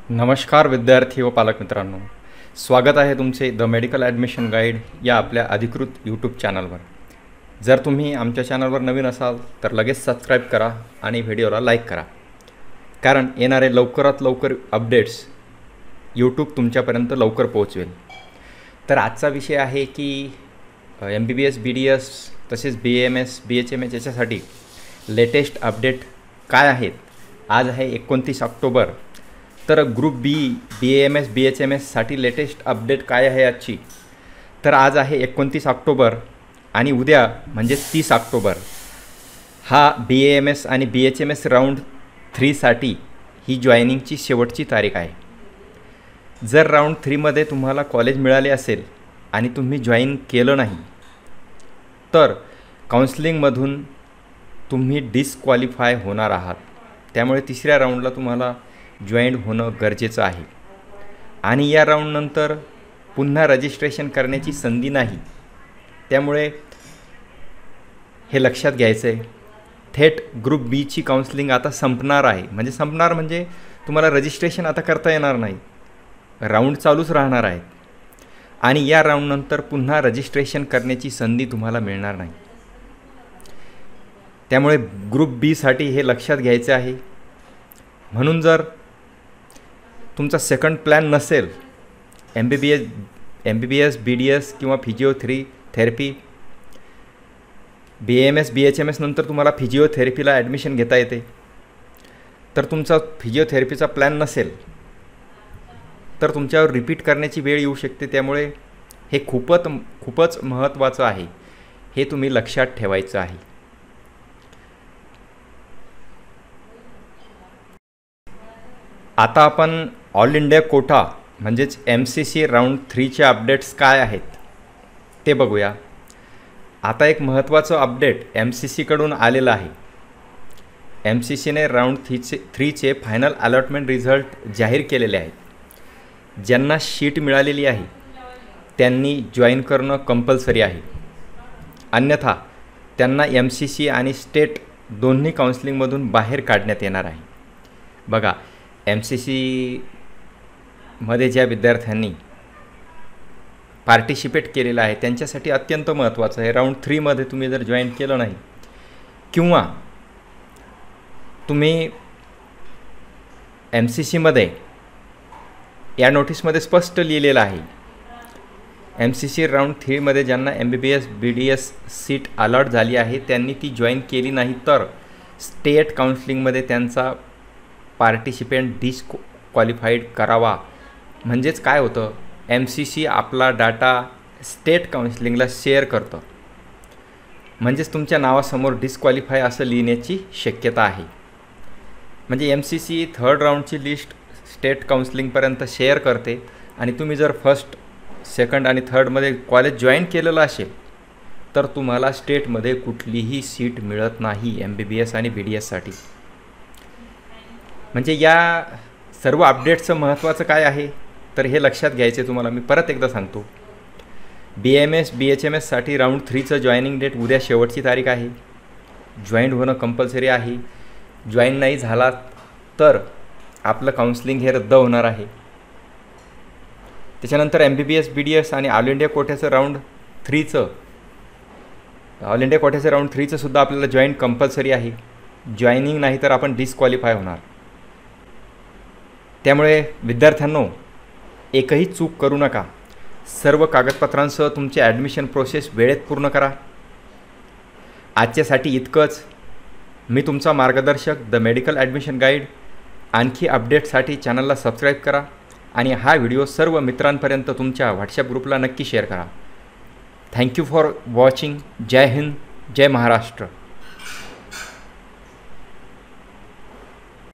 नमस्कार विद्यार्थी व पालक मित्रांनो, स्वागत आहे तुमचे द मेडिकल ॲडमिशन गाईड या आपल्या अधिकृत यूट्यूब चॅनलवर। जर तुम्ही आमच्या चॅनलवर नवीन असाल तर लगेच सबस्क्राईब करा आणि व्हिडिओला लाईक करा, कारण येणारे लवकरात लवकर अपडेट्स यूट्यूब तुमच्यापर्यंत लवकर पोहोचवेल। तर आजचा विषय आहे की MBBS BDS तसेच BAMS BHMS याच्यासाठी लेटेस्ट अपडेट काय आहेत। आज आहे 29 ऑक्टोबर। तर ग्रुप बी BAMS BHMS साठी लेटेस्ट अपडेट काय आहे आजची, तर आज आहे 29 ऑक्टोबर आणि उद्या म्हणजे 30 ऑक्टोबर हा BAMS आणि BHMS राऊंड 3 साठी ही जॉईनिंगची शेवटची तारीख आहे। जर राऊंड 3 मध्ये तुम्हाला कॉलेज मिळाले असेल आणि तुम्ही जॉईन केलं नाही तर काउन्सिलिंगमधून तुम्ही डिस्क्वालिफाय होणार आहात। त्यामुळे तिसऱ्या राऊंडला तुम्हाला जॉईन होणं गरजेचं आहे आणि या राऊंडनंतर पुन्हा रजिस्ट्रेशन करण्याची संधी नाही। त्यामुळे हे लक्षात घ्यायचं आहे, थेट ग्रुप बी ची काउन्सिलिंग आता संपणार आहे। म्हणजे तुम्हाला रजिस्ट्रेशन आता करता येणार नाही, राऊंड चालूच राहणार आहे आणि या राऊंडनंतर पुन्हा रजिस्ट्रेशन करण्याची संधी तुम्हाला मिळणार नाही। त्यामुळे ग्रुप बी साठी हे लक्षात घ्यायचं आहे। म्हणून जर तुमचा सेकंड प्लॅन नसेल, MBBS BDS किंवा फिजिओथेरपी BAMS BHMS नंतर तुम्हाला फिजिओथेरपीला ॲडमिशन घेता येते, तर तुमचा फिजिओथेरपीचा प्लॅन नसेल तर तुमच्यावर रिपीट करण्याची वेळ येऊ शकते। त्यामुळे हे खूपच महत्त्वाचं आहे, हे तुम्ही लक्षात ठेवायचं आहे। आता आपण ऑल इंडिया कोटा म्हणजेच MCC राऊंड 3 चे अपडेट्स काय आहेत ते बघूया। आता एक महत्त्वाचं अपडेट MCC कडून आलेलं आहे। MCCने राऊंड 3 चे फायनल अलॉटमेंट रिझल्ट जाहीर केलेले आहेत। ज्यांना शीट मिळालेली आहे त्यांनी जॉईन करणं कंपल्सरी आहे, अन्यथा त्यांना MCC आणि स्टेट दोन्ही काउन्सिलिंगमधून बाहेर काढण्यात येणार आहे। बघा, MCC मध्ये ज्या विद्यार्थ्यांनी पार्टिसिपेट केलेलं आहे त्यांच्यासाठी अत्यंत महत्त्वाचं आहे। राऊंड 3 मध्ये तुम्ही जर जॉईन केलं नाही किंवा तुम्ही MCC मध्ये या नोटीसमध्ये स्पष्ट लिहिलेलं आहे, MCC राऊंड 3 मध्ये ज्यांना MBBS BDS सीट अलॉट झाली आहे त्यांनी ती जॉईन केली नाही तर स्टेट काउन्सिलिंगमध्ये त्यांचा पार्टिसिपेंट डिस्क्वालिफाईड करावा। म्हणजेच काय होतं, MCC आपला डाटा स्टेट काउन्सिलिंगला शेअर करतं, म्हणजेच तुमच्या नावासमोर डिस्क्वालिफाय असं लिहिण्याची शक्यता आहे। म्हणजे MCC थर्ड राऊंडची लिस्ट स्टेट काउन्सिलिंगपर्यंत शेअर करते आणि तुम्ही जर फर्स्ट सेकंड आणि थर्डमध्ये कॉलेज जॉईन केलेलं असेल तर तुम्हाला स्टेटमध्ये कुठलीही सीट मिळत नाही MBBS आणि BDS साठी। म्हणजे या सर्व अपडेट्सचं महत्त्वाचं काय आहे तर हे लक्षात घ्यायचे तुम्हाला। मी परत एकदा सांगतो, BAMS BHMS साठी राऊंड 3चं जॉईनिंग डेट उद्या शेवटची तारीख आहे। जॉईन होणं कंपल्सरी आहे, जॉईन नाही झाला तर आपलं काउन्सिलिंग हे रद्द होणार आहे। त्याच्यानंतर MBBS BDS आणि ऑल इंडिया कोट्याचं राऊंड 3चं सुद्धा आपल्याला जॉईन कंपल्सरी आहे। जॉईनिंग नाही तर आपण डिस्क्वालिफाय होणार। त्यामुळे विद्यार्थ्यांनो, एकही चूक करू नका, सर्व कागदपत्रांसह तुमचे ॲडमिशन प्रोसेस वेळेत पूर्ण करा। आजच्यासाठी इतकंच। मी तुमचा मार्गदर्शक द मेडिकल ॲडमिशन गाईड। आणखी अपडेटसाठी चॅनलला सबस्क्राईब करा आणि हा व्हिडिओ सर्व मित्रांपर्यंत तुमच्या व्हॉट्सॲप ग्रुपला नक्की शेअर करा। Thank you for watching. जय हिंद, जय महाराष्ट्र।